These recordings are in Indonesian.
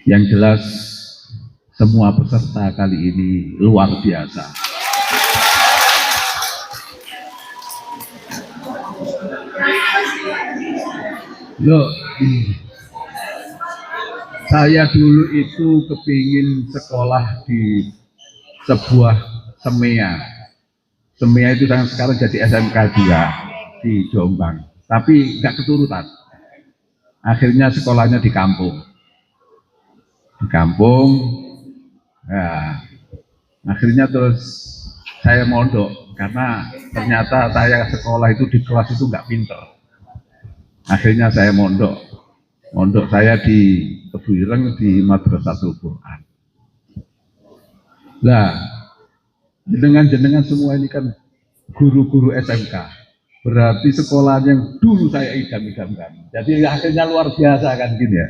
Yang jelas semua peserta kali ini luar biasa. Loh, saya dulu itu kepingin sekolah di sebuah semea. Semea itu sekarang jadi SMK juga di Jombang. Tapi nggak keturutan. Akhirnya sekolahnya di kampung. Di kampung, ya, akhirnya terus saya mondok karena ternyata saya sekolah itu di kelas itu nggak pinter. Akhirnya saya mondok saya di Tebu Ireng di Madrasatul Quran. Nah, jenengan semua ini kan guru-guru SMK, berarti sekolah yang dulu saya idam-idamkan. Jadi akhirnya luar biasa kan gini ya.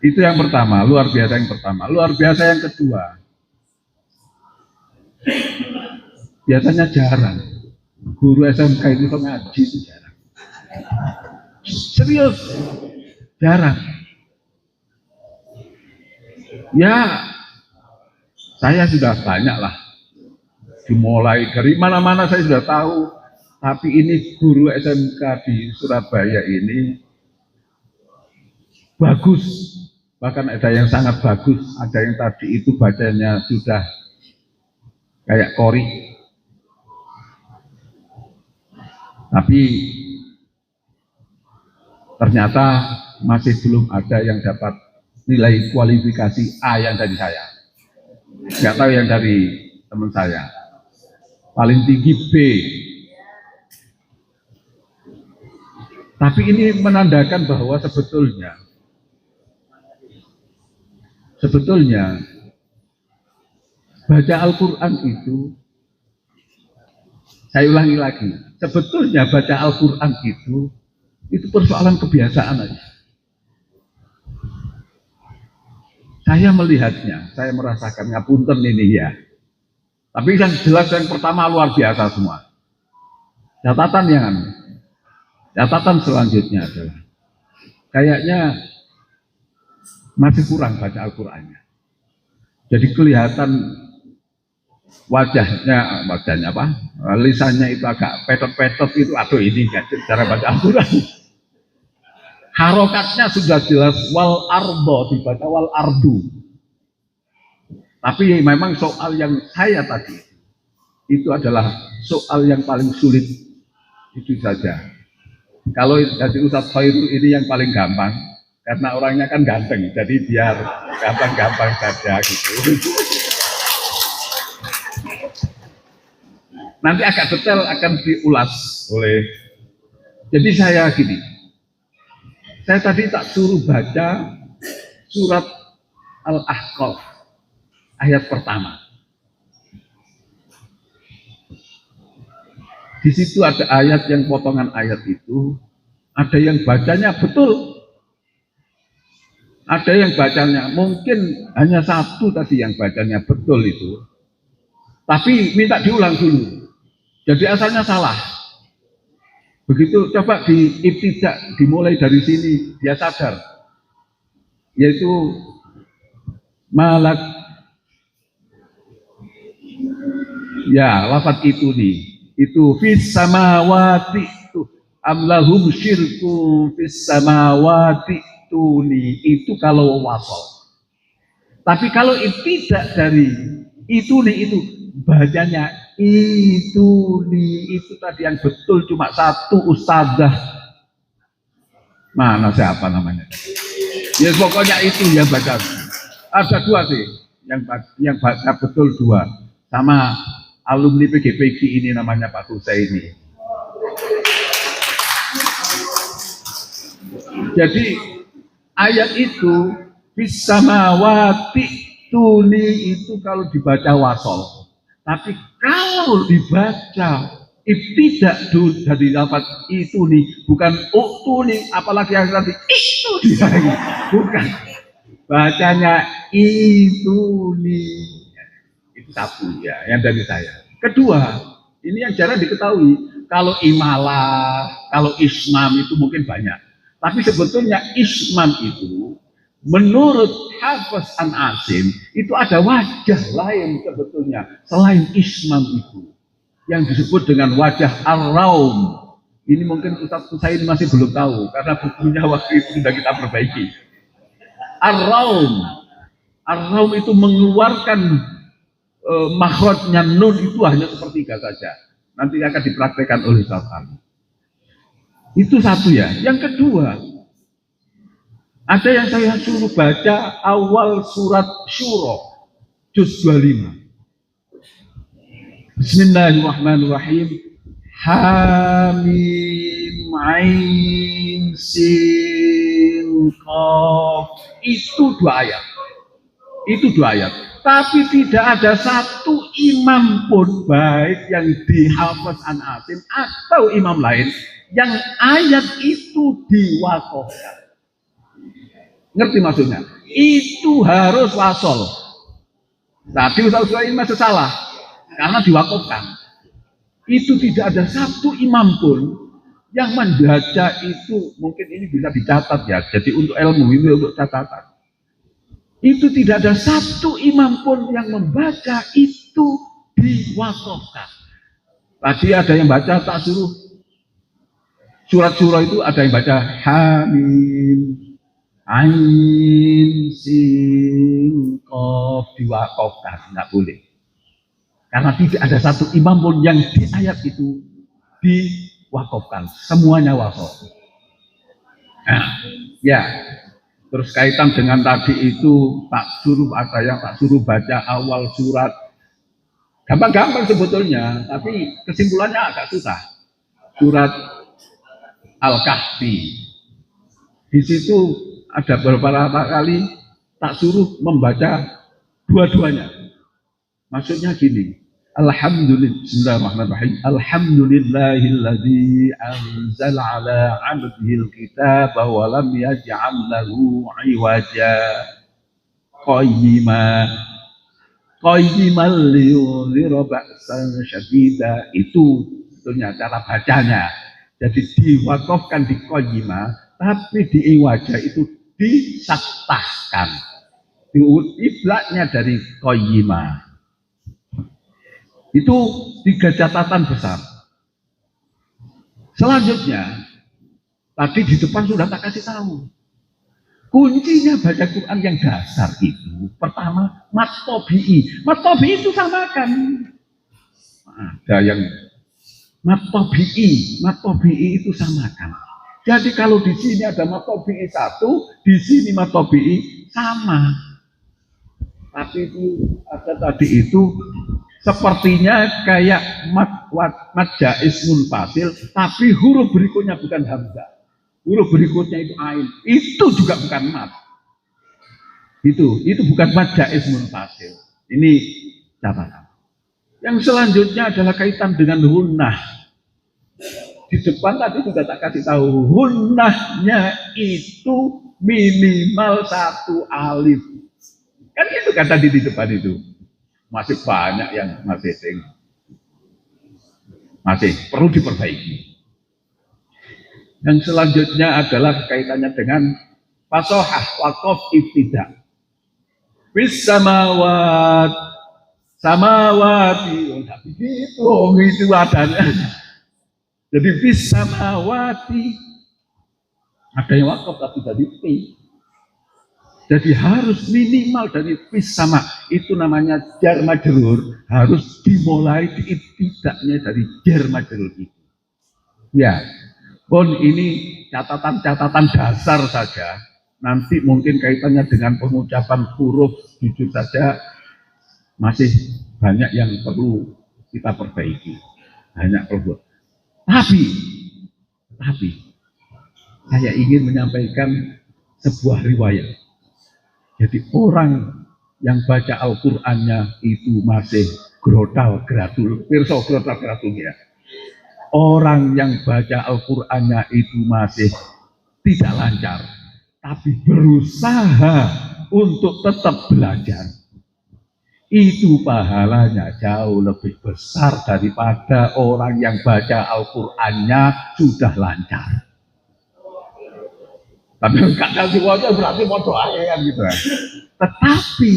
Itu yang pertama, luar biasa yang pertama. Luar biasa yang kedua, biasanya jarang guru SMK itu ngaji itu jarang. Serius, jarang. Ya, saya sudah banyak lah. Dimulai dari mana-mana saya sudah tahu. Tapi ini guru SMK di Surabaya ini bagus. Bahkan ada yang sangat bagus, ada yang tadi itu bacanya sudah kayak kori. Tapi ternyata masih belum ada yang dapat nilai kualifikasi A yang dari saya. Nggak tahu yang dari teman saya. Paling tinggi B. Tapi ini menandakan bahwa sebetulnya baca Al-Quran itu, saya ulangi lagi, sebetulnya baca Al-Quran itu persoalan kebiasaan aja. Saya melihatnya, saya merasakan, ngapunten ini ya. Tapi yang jelas yang pertama luar biasa semua. Catatan selanjutnya adalah kayaknya masih kurang baca Al-Qurannya. Jadi kelihatan wajahnya apa? Lisannya itu agak petot-petot itu. Aduh ini nggak cara baca Al-Quran. Harokatnya sudah jelas wal ardo dibaca wal ardu. Tapi memang soal yang saya tadi itu adalah soal yang paling sulit, itu saja. Kalau dari Ustadz Khairul ini yang paling gampang. Karena orangnya kan ganteng, jadi biar gampang-gampang saja gitu. Nanti agak detail akan diulas oleh. Jadi saya gini, saya tadi tak suruh baca surat Al-Ahqaf ayat pertama. Di situ ada ayat yang potongan ayat itu, ada yang bacanya betul. Ada yang bacanya mungkin hanya satu tadi yang bacanya betul itu, tapi minta diulang dulu. Jadi asalnya salah. Begitu coba diibtidak, dimulai dari sini dia sadar, yaitu malak. Ya, lafaz itu nih, itu fis samawati itu amlahum syirku fis samawati. Itu kalau wasol. Tapi kalau tidak dari itu bacanya itu tadi yang betul cuma satu ustadzah. Mana siapa namanya? Ya pokoknya itu yang baca. Ada dua sih yang baca betul dua. Sama alumni PGPG ini namanya Pak Husaini. Jadi ayat itu bisamawati tuni itu kalau dibaca wasol. Tapi kalau dibaca ibtidak dari lafaz itu nih, bukan tuni, apalagi yang nanti itu dia bukan. Bacanya itu nih. Itu satu ya, yang dari saya. Kedua, ini yang jarang diketahui. Kalau imalah, kalau ismam itu mungkin banyak. Tapi sebetulnya ismam itu Menurut Hafiz an Asim itu ada wajah lain sebetulnya selain Ismam itu yang disebut dengan wajah Ar-Raum. Ini mungkin Ustaz Husain masih belum tahu karena bukunya waktu itu sudah kita perbaiki. Ar-Raum, Ar-Raum itu mengeluarkan makhrajnya nun itu hanya sepertiga saja. Nanti akan dipraktekkan oleh Ustaz. Itu satu ya. Yang kedua, ada yang saya suruh baca awal surat Syura juz 25. Bismillahirrahmanirrahim. Hamim Ain Sin Qaf. Itu dua ayat. Itu dua ayat. Tapi tidak ada satu imam pun baik yang di Hafiz an Asim atau imam lain yang ayat itu diwakafkan. Ngerti maksudnya? Itu harus wasol. Tadi Ustaz Husain masih salah karena diwakafkan. Itu tidak ada satu imam pun yang membaca itu, mungkin ini bisa dicatat ya. Jadi untuk ilmu ini untuk catatan. Itu tidak ada satu imam pun yang membaca itu diwakafkan. Tadi ada yang baca tak suruh surat-surat itu ada yang baca Hamim Ain Sin Qaf diwakafkan, nggak boleh. Karena tidak ada satu imam pun yang di ayat itu diwakafkan, semuanya wakaf. Nah, ya. Terus kaitan dengan tadi itu tak suruh ada yang tak suruh baca awal surat. Gampang-gampang sebetulnya, tapi kesimpulannya agak susah. Surat Al-Kahfi. Di situ ada beberapa kali tak suruh membaca dua-duanya. Maksudnya gini, Bismillahirrahmanirrahim. Alhamdulillahilladzi anzala ala 'abdihil kitaba wa lam yaj'al lahu 'iwaja qayyiman liyunzira ba'san syadida. Itu sebetulnya cara bacanya. Jadi diwakafkan di qayyima, tapi di iwaja itu disaktahkan. Iblaknya dari qayyima. Itu 3 catatan besar. Selanjutnya, tadi di depan sudah tak kasih tahu. Kuncinya baca Quran yang dasar itu, pertama, mat tobi'i. Mat tobi'i itu samakan. Ada yang mat tobi'i itu samakan. Jadi kalau di sini ada mat tobi'i 1, di sini mat tobi'i sama. Tapi itu ada tadi itu sepertinya kayak mat jaiz munfasil, tapi huruf berikutnya bukan hamzah. Huruf berikutnya itu ain. Itu juga bukan mat. Itu bukan mat jaiz munfasil. Ini catatan. Yang selanjutnya adalah kaitan dengan hunnah. Di depan tadi sudah tak kasih tahu, hunnahnya itu minimal 1 alif. Kan itu kan tadi di depan itu. Masih banyak yang masih perlu diperbaiki. Yang selanjutnya adalah kaitannya dengan fasohah waqaf ibtidah. Bis samawati, enggak begitu, itu adanya. Jadi bis samawati ada yang wakaf tapi dari P. Jadi harus minimal dari bis sama, itu namanya jar majrur, harus dimulai di ibtidaknya dari jar majrur itu. Ya, pun ini catatan-catatan dasar saja. Nanti mungkin kaitannya dengan pengucapan huruf, jujur saja masih banyak yang perlu kita perbaiki. Banyak perlu. Tapi saya ingin menyampaikan sebuah riwayat. Jadi orang yang baca Al-Qur'annya itu masih grotal gratul. Pirsa grotal gratul ya. Orang yang baca Al-Qur'annya itu masih tidak lancar, tapi berusaha untuk tetap belajar. Itu pahalanya jauh lebih besar daripada orang yang baca Al-Qur'annya sudah lancar. Tapi kadang diwaca berarti mau doa kan gitu. Tetapi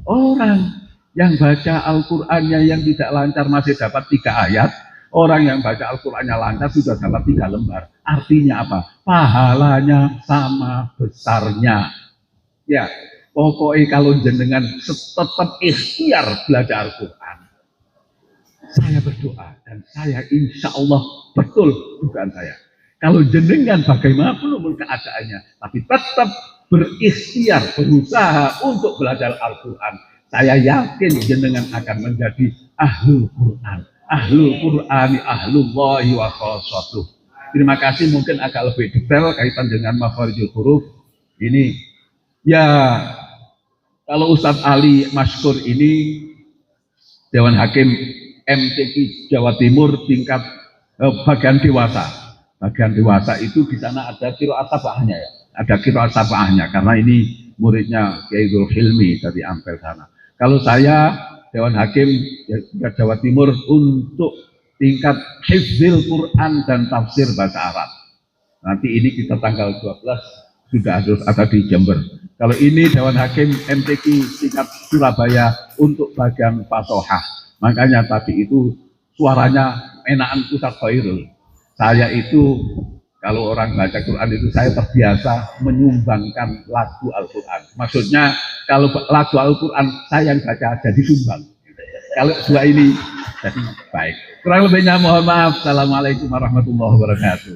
orang yang baca Al-Qur'annya yang tidak lancar masih dapat 3 ayat, orang yang baca Al-Qur'annya lancar sudah dapat 3 lembar. Artinya apa? Pahalanya sama besarnya. Ya, pokoknya kalau jenengan tetap ikhtiar belajar Al-Qur'an, saya berdoa dan saya insya Allah betul dugaan saya. Kalau jenengan bagaimanapun keadaannya, tapi tetap berikhtiar, berusaha untuk belajar Al-Quran, saya yakin jenengan akan menjadi ahlul Quran, ahlul Qurani, ahlullahi wa khassatuh. Terima kasih, mungkin agak lebih detail kaitan dengan makharijul huruf ini. Ya, kalau Ustadz Ali Maskur ini Dewan Hakim MTQ Jawa Timur tingkat bagian dewasa. Bagian dewasa itu di sana ada qiraat sab'ahnya ya. Ada qiraat sab'ahnya karena ini muridnya Kiai Zulhilmi dari Ampel sana. Kalau saya Dewan Hakim Jawa Timur untuk tingkat hifdzil Quran dan tafsir bahasa Arab. Nanti ini kita tanggal 12 sudah harus ada di Jember. Kalau ini Dewan Hakim MTQ tingkat Surabaya untuk bagian fasohah. Makanya tadi itu suaranya enakan Ustaz Khairul. Saya itu kalau orang baca Quran itu saya terbiasa menyumbangkan lagu Al-Quran. Maksudnya kalau lagu Al-Quran saya yang baca jadi sumbang. Kalau 2 ini jadi baik. Kurang lebihnya mohon maaf. Assalamualaikum warahmatullahi wabarakatuh.